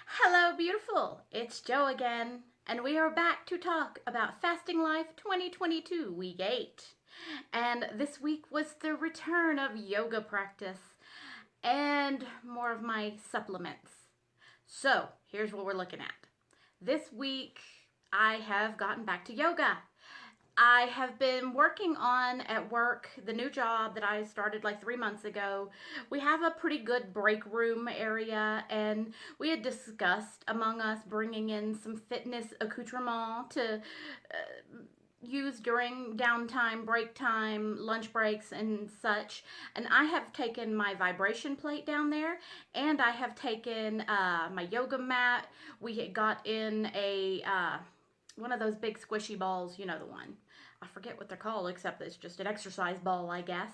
Hello, beautiful. It's Joe again, and we are back to talk about Fasting Life 2022, Week 8. And this week was the return of yoga practice and more of my supplements. So, here's what we're looking at. This week, I have gotten back to yoga. I have been working on at work the new job that I started like 3 months ago. We have a pretty good break room area, and we had discussed among us bringing in some fitness accoutrement to use during downtime, break time, lunch breaks, and such. And I have taken my vibration plate down there, and I have taken my yoga mat. We had got in a one of those big squishy balls, you know the one. I forget what they're called, except it's just an exercise ball, I guess.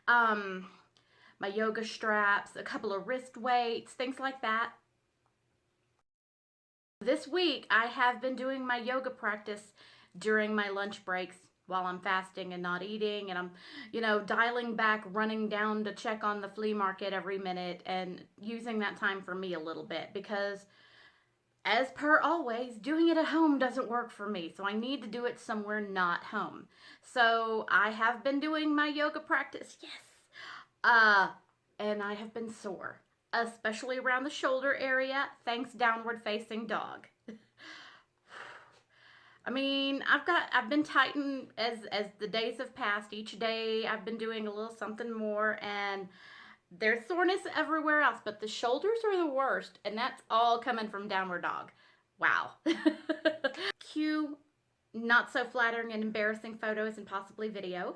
My yoga straps, a couple of wrist weights, things like that. This week, I have been doing my yoga practice during my lunch breaks while I'm fasting and not eating, and I'm, dialing back, running down to check on the flea market every minute, and using that time for me a little bit because as per always, doing it at home doesn't work for me, so I need to do it somewhere not home. So I have been doing my yoga practice, yes, and I have been sore, especially around the shoulder area, thanks downward facing dog. I mean, I've been tightened as the days have passed. Each day I've been doing a little something more, and there's soreness everywhere else, but the shoulders are the worst, and that's all coming from downward dog. Wow. Cue not so flattering and embarrassing photos and possibly video.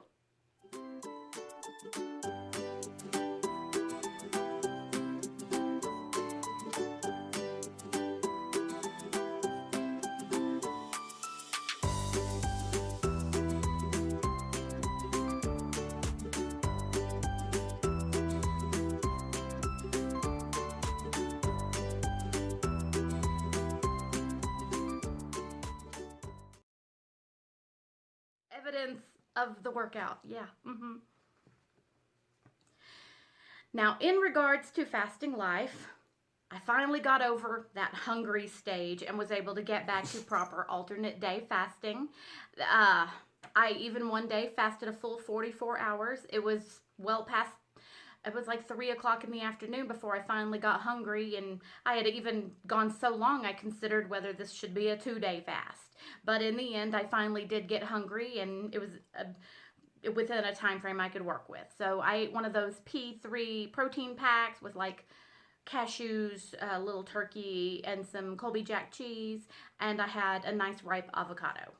Evidence of the workout, yeah. Now, in regards to fasting life, I finally got over that hungry stage and was able to get back to proper alternate day fasting. I even one day fasted a full 44 hours. It was well past, it was like 3 o'clock in the afternoon before I finally got hungry, and I had even gone so long I considered whether this should be a 2-day fast. But in the end, I finally did get hungry, and it was within a time frame I could work with. So I ate one of those P3 protein packs with like cashews, a little turkey, and some Colby Jack cheese, and I had a nice ripe avocado.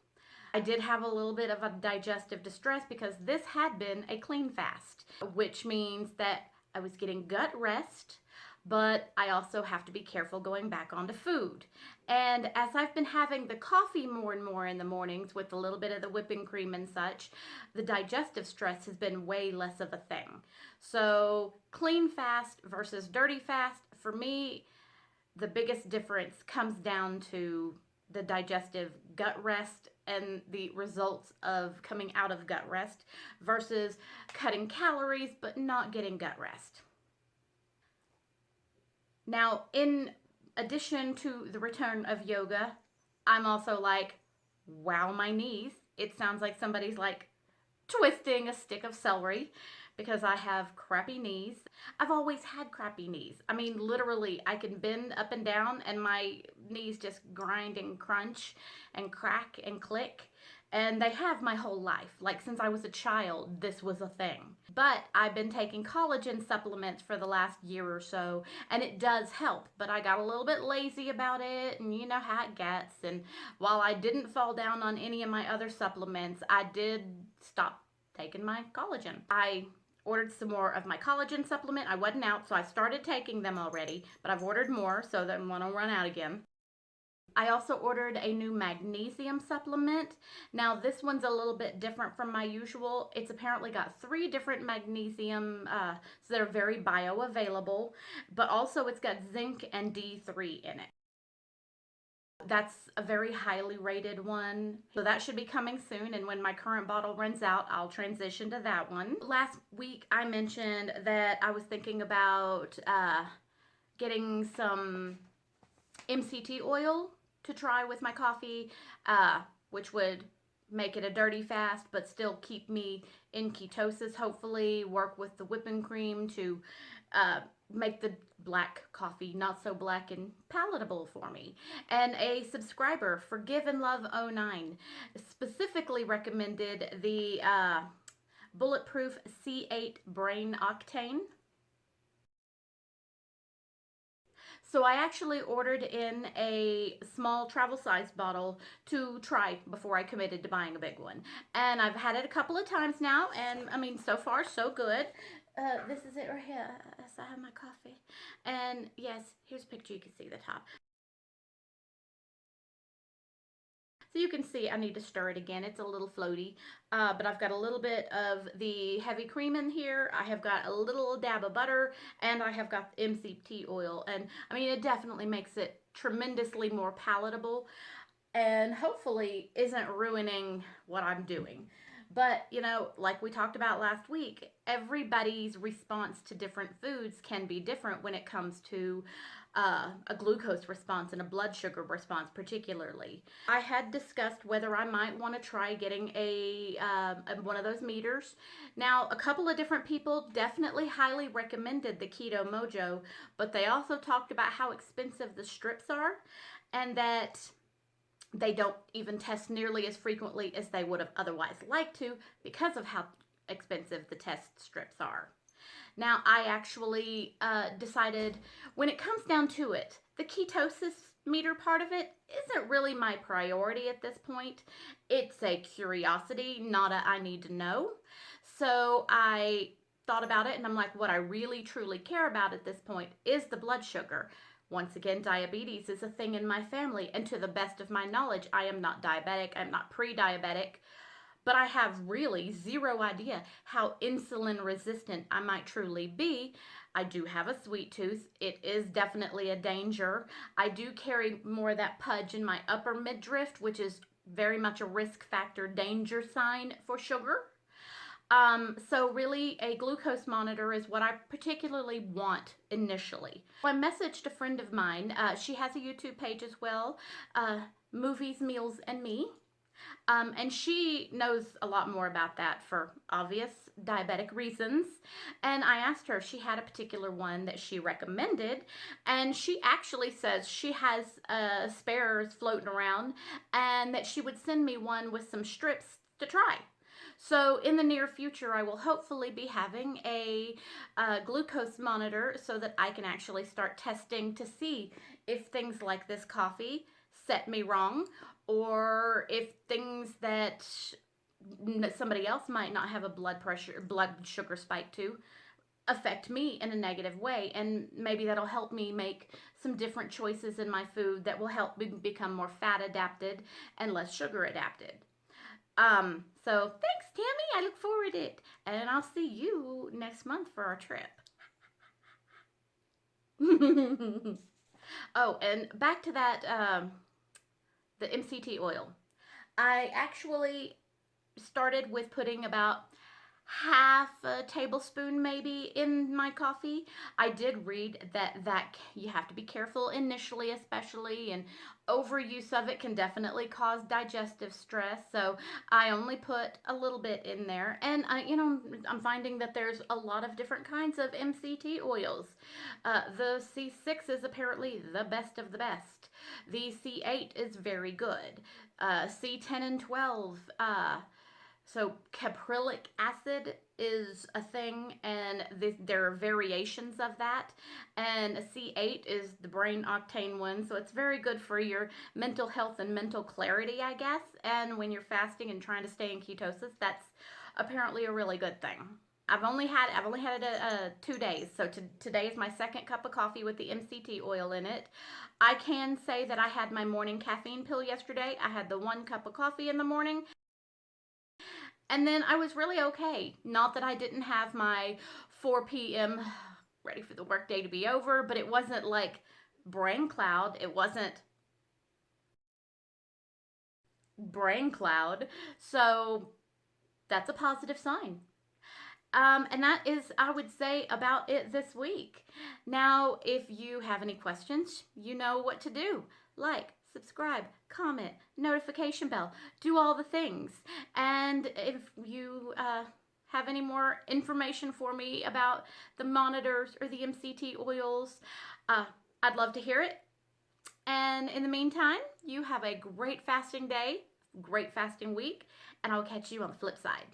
I did have a little bit of a digestive distress because this had been a clean fast, which means that I was getting gut rest, but I also have to be careful going back onto food. And as I've been having the coffee more and more in the mornings with a little bit of the whipping cream and such, the digestive stress has been way less of a thing. So clean fast versus dirty fast, for me, the biggest difference comes down to the digestive gut rest and the results of coming out of gut rest versus cutting calories but not getting gut rest. Now, in addition to the return of yoga, I'm also like, wow, my knees. It sounds like somebody's like twisting a stick of celery because I have crappy knees. I've always had crappy knees. I mean, literally, I can bend up and down and my knees just grind and crunch and crack and click. And they have my whole life. Like since I was a child, this was a thing. But I've been taking collagen supplements for the last year or so, and it does help. But I got a little bit lazy about it, and you know how it gets. And while I didn't fall down on any of my other supplements, I did stop taking my collagen. I ordered some more of my collagen supplement. I wasn't out, so I started taking them already, but I've ordered more so that I won't run out again. I also ordered a new magnesium supplement. Now this one's a little bit different from my usual. It's apparently got 3 different magnesium so they're very bioavailable, but also it's got zinc and D3 in it. That's a very highly rated one. So that should be coming soon. And when my current bottle runs out, I'll transition to that one. Last week, I mentioned that I was thinking about getting some MCT oil to try with my coffee, which would make it a dirty fast, but still keep me in ketosis, hopefully, work with the whipping cream to make the black coffee not so black and palatable for me. And a subscriber, Forgive and Love '09, specifically recommended the Bulletproof C8 Brain Octane. So I actually ordered in a small travel size bottle to try before I committed to buying a big one. And I've had it a couple of times now, and I mean, so far, so good. This is it right here. As I have my coffee. And yes, here's a picture. You can see the top. So you can see I need to stir it again. It's a little floaty, but I've got a little bit of the heavy cream in here. I have got a little dab of butter, and I have got MCT oil. And I mean, it definitely makes it tremendously more palatable and hopefully isn't ruining what I'm doing. But, you know, like we talked about last week, everybody's response to different foods can be different when it comes to a glucose response and a blood sugar response, particularly. I had discussed whether I might want to try getting a one of those meters. Now, a couple of different people definitely highly recommended the Keto Mojo, but they also talked about how expensive the strips are and that they don't even test nearly as frequently as they would have otherwise liked to because of how expensive the test strips are. Now, I actually decided when it comes down to it, the ketosis meter part of it isn't really my priority at this point. It's a curiosity, not a I need to know. So I thought about it and I'm like, what I really truly care about at this point is the blood sugar. Once again, diabetes is a thing in my family, and to the best of my knowledge, I am not diabetic, I'm not pre diabetic, but I have really zero idea how insulin resistant I might truly be. I do have a sweet tooth. It is definitely a danger. I do carry more of that pudge in my upper midriff, which is very much a risk factor danger sign for sugar. So really a glucose monitor is what I particularly want initially. I messaged a friend of mine. She has a YouTube page as well, Movies, Meals, and Me. And she knows a lot more about that for obvious diabetic reasons. And I asked her if she had a particular one that she recommended. And she actually says she has spares floating around and that she would send me one with some strips to try. So in the near future, I will hopefully be having a glucose monitor so that I can actually start testing to see if things like this coffee set me wrong or if things that somebody else might not have a blood sugar spike to affect me in a negative way, and maybe that'll help me make some different choices in my food that will help me become more fat adapted and less sugar adapted. So thanks, Tammy. I look forward to it. And I'll see you next month for our trip. Oh, and back to that, the MCT oil. I actually started with putting about half a tablespoon maybe in my coffee. I did read that you have to be careful initially, especially, and overuse of it can definitely cause digestive stress. So I only put a little bit in there, and I'm finding that there's a lot of different kinds of MCT oils. The C6 is apparently the best of the best. The C8 is very good. C10 and 12. So caprylic acid is a thing, and there are variations of that. And C8 is the brain octane one, so it's very good for your mental health and mental clarity, I guess. And when you're fasting and trying to stay in ketosis, that's apparently a really good thing. I've only had it 2 days, so today is my second cup of coffee with the MCT oil in it. I can say that I had my morning caffeine pill yesterday. I had the 1 cup of coffee in the morning. And then I was really okay. Not that I didn't have my 4 p.m. ready for the workday to be over, but it wasn't like brain cloud. It wasn't brain cloud. So that's a positive sign. And that is, I would say, about it this week. Now, if you have any questions, you know what to do. Like, subscribe, comment, notification bell, do all the things. And if you have any more information for me about the monitors or the MCT oils, uh, I'd love to hear it. And in the meantime, you have a great fasting day, great fasting week, and I'll catch you on the flip side.